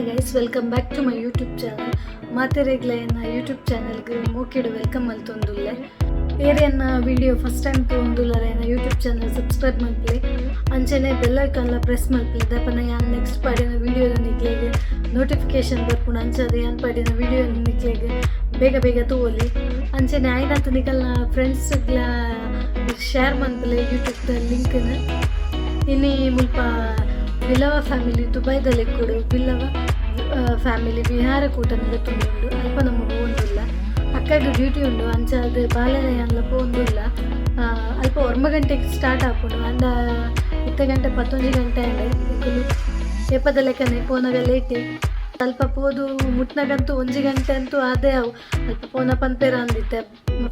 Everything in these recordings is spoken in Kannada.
Hi guys, welcome back to my YouTube channel. ಮಾತೆರೆಗ್ಲೈನ ಯೂಟ್ಯೂಬ್ ಚಾನಲ್ಗೆ ಮೋಕೆಡು ವೆಲ್ಕಮ್ ಮಲ್ತೊಂದುಲ್ಲೆ. ಏರಿಯನ್ನ ವಿಡಿಯೋ ಫಸ್ಟ್ ಟೈಮ್ ತೊಂದುಲ್ಲರೇನ ಯೂಟ್ಯೂಬ್ ಚಾನಲ್ ಸಬ್ಸ್ಕ್ರೈಬ್ ಮಲ್ಪಲೆ, ಅಂಚನೆ ಬೆಲ್ ಐಕಾನ್ಲ ಪ್ರೆಸ್ ಮಲ್ಪಲೆ ದಪ್ಪನ ಯಾನ್ ನೆಕ್ಸ್ಟ್ ಪಾಡಿನ ವಿಡಿಯೋದ ನಿಕ್ಲೆಗೆ ನೋಟಿಫಿಕೇಶನ್ ಬರ್ಪುಣ ಅಂಚದ ಯಾನ್ ಪಾಡಿನ ವಿಡಿಯೋ ನಿಕ್ಲೆಗೆ ಬೇಗ ಬೇಗ ತೋಲಿ. ಅಂಚನೆ ಆಯ್ನಂತ ನಿಕಲ್ನ ಫ್ರೆಂಡ್ಸ್ಗ್ಲ ಶೇರ್ ಮಲ್ಪಲೆ ಯೂಟ್ಯೂಬ್ದ ಲಿಂಕ್ನ. ಇನ್ನಿ ಮುಲ್ಪ ಬಿಲ್ಲವ ಫ್ಯಾಮಿಲಿ ದುಬೈದಲ್ಲಿ ಕೊಡು ಬಿಲ್ಲವ ಫ್ಯಾಮಿಲಿ ವಿಹಾರ ಕೂಟನಿಗೆ ತುಂಡುಂಡು ಅಲ್ಪ ನಮಗೆ ಹೋಗುದಿಲ್ಲ. ಅಕ್ಕಗೆ ಡ್ಯೂಟಿ ಉಂಡು ಅಂಚ ಅದು ಬಾಲನೆ ಎಲ್ಲ ಹೋಗುದಿಲ್ಲ. ಅಲ್ಪ 1 ಗಂಟೆಗೆ ಸ್ಟಾರ್ಟ್ ಹಾಕೊಂಡು ಅಂಡ 10 ಗಂಟೆ 11 ಗಂಟೆ ಅಂಡೆ ಎಪ್ಪದ ಲೆಕ್ಕನೆ ಪೋನಾಗ ಲೇಟಿ ಸ್ವಲ್ಪ ಪೋದು ಮುಟ್ನಾಗಂತೂ 1 ಗಂಟೆ ಅಂತೂ ಅದೇ ಅವು ಅಲ್ಪ ಪೋನ ಪಂಪೇರ ಅಂದಿತ್ತೆ.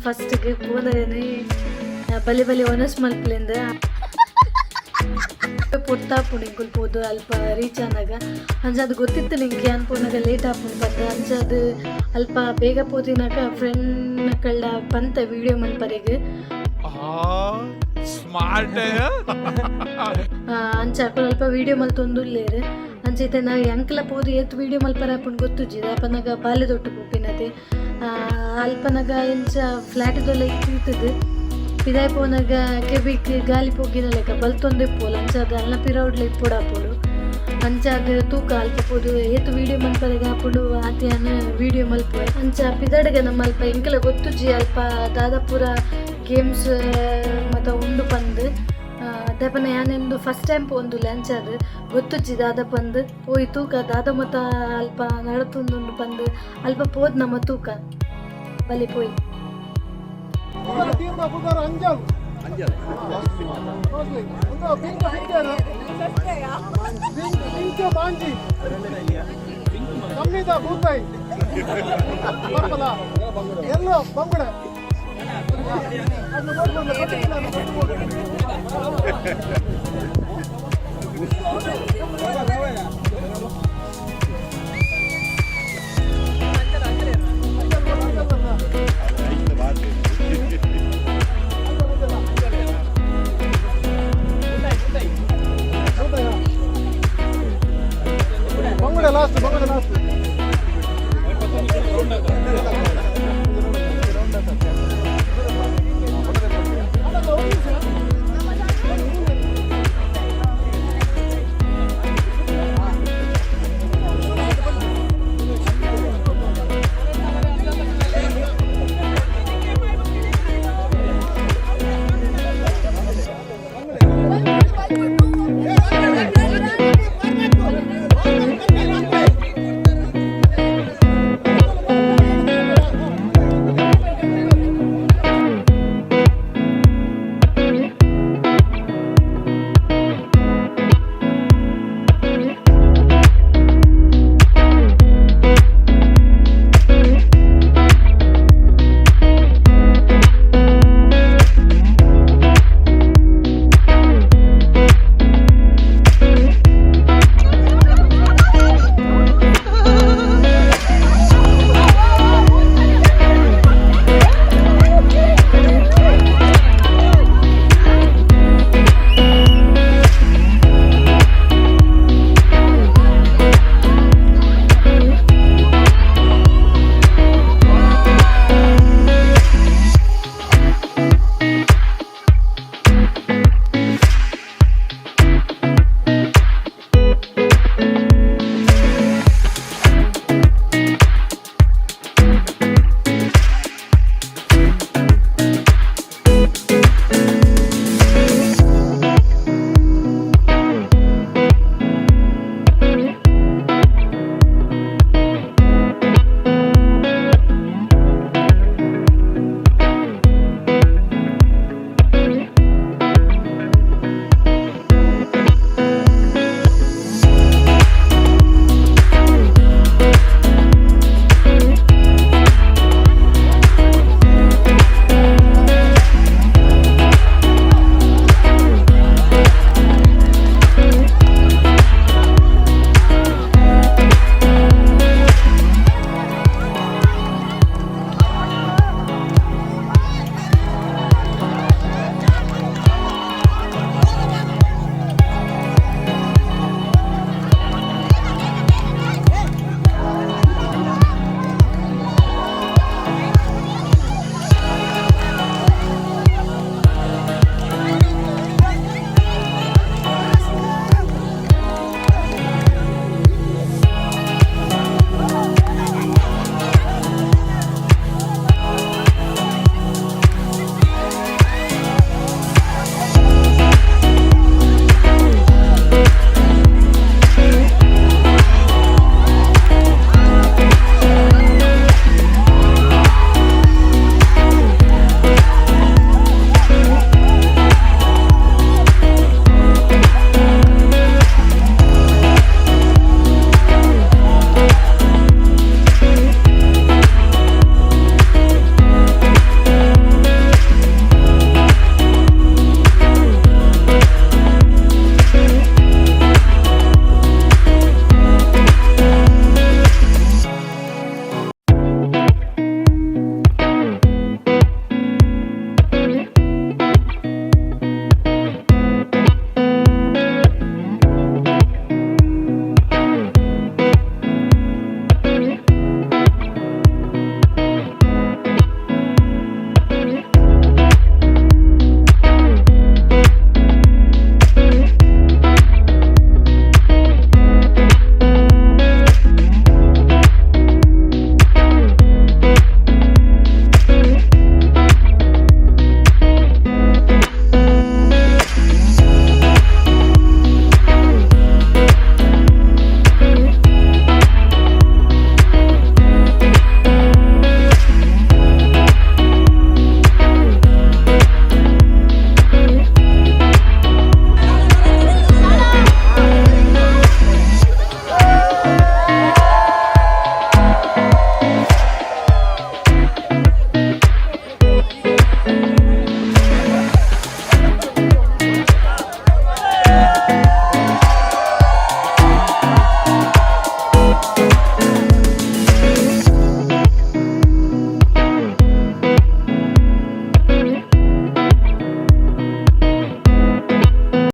ಫಸ್ಟಿಗೆ ಪೋನೇ ಬಲಿ ಬಲಿ ಒನಸ್ ಮಲ್ಪಲಿಂದ ಪೊಟ್ಟ ಪುಣಿಗಲ್ಬೋದು ಅಲ್ಪ ರೀಚ್ ಆನಾಗ ಅಂಚ ಅದು ಗೊತ್ತಿತ್ತು ನಿಂಗೆ ಅನ್ಪೋನಾಗ ಲೇಟ್ ಹಾಕೊಂಡು ಬಂದ ಅಂಚ ಅದು ಅಲ್ಪ ಬೇಗ ಪೋತಿನಾಗ ಫ್ರೆಂಡ್ ಕಳ್ಳ ಬಂತ ವಿಡಿಯೋ ಮಲ್ಪರಿಗೆ ಅಂಚ ಹಾಕೊಂಡು ಅಲ್ಪ ವಿಡಿಯೋ ಮಲ್ತೊಂದುಲ್ಲೇರು ಅಂಚೈತೆ ನಾ ಅಂಕಲ ಪೋದು ಏತ್ ವಿಡಿಯೋ ಮಲ್ಪರ ಹಾಕೊಂಡು ಗೊತ್ತುಜ್ಜಿದೆ ಅಪ್ಪನಾಗ ಬಾಲ್ಯ ದೊಟ್ಟು ಪುಪ್ಪಿನದೆ ಅಲ್ಪನಾಗ ಇಂಚ ಫ್ಲ್ಯಾಟ್ದೆಲ್ಲ ಇಟ್ಟಿರ್ತದೆ ಪಿದಾಯ್ ಪೋನಾಗ ಕೆಬಿಕ್ ಗಾಲಿ ಪೋಗಿನ ಲೆಕ್ಕ ಬಲ್ತೊಂದೆ ಪೋಲ್ ಅಂಚಾದ ಅಲ್ಲ ಪಿರೌಡ್ಲೆ ಇಪ್ಪುಡಾಪೋಡು ಅಂಚಾದ ತೂಕ ಅಲ್ಪ ಪೋದು ಏತು ವಿಡಿಯೋ ಮಲ್ಪದಾಗ ಹಾಕೊಂಡು ಆತಿಯನ್ನ ವಿಡಿಯೋ ಮಲ್ಪ ಅಂಚ ಪಿದಾಡಗ ನಮ್ಮ ಅಲ್ಪ ಇಂಕಲ ಗೊತ್ತುಜ್ಜಿ ಅಲ್ಪ ದಾದಾಪುರ ಗೇಮ್ಸ್ ಮತ್ತು ಉಂಡು ಪಂದು ದಪ್ಪನ ಯಾನೆಂದು ಫಸ್ಟ್ ಟೈಮ್ ಪೋಂದುಲ್ಲ ಅಂಚಾದ ಗೊತ್ತುಜ್ಜಿ ದಾದ ಪಂದು ಪೋಯಿ ತೂಕ ದಾದ ಮತ ಅಲ್ಪ ನಡತುಂದುಂಡು ಪಂದು ಅಲ್ಪ ಪೋದ್ ನಮ್ಮ ತೂಕ ಬಲಿ ಪೋಯಿ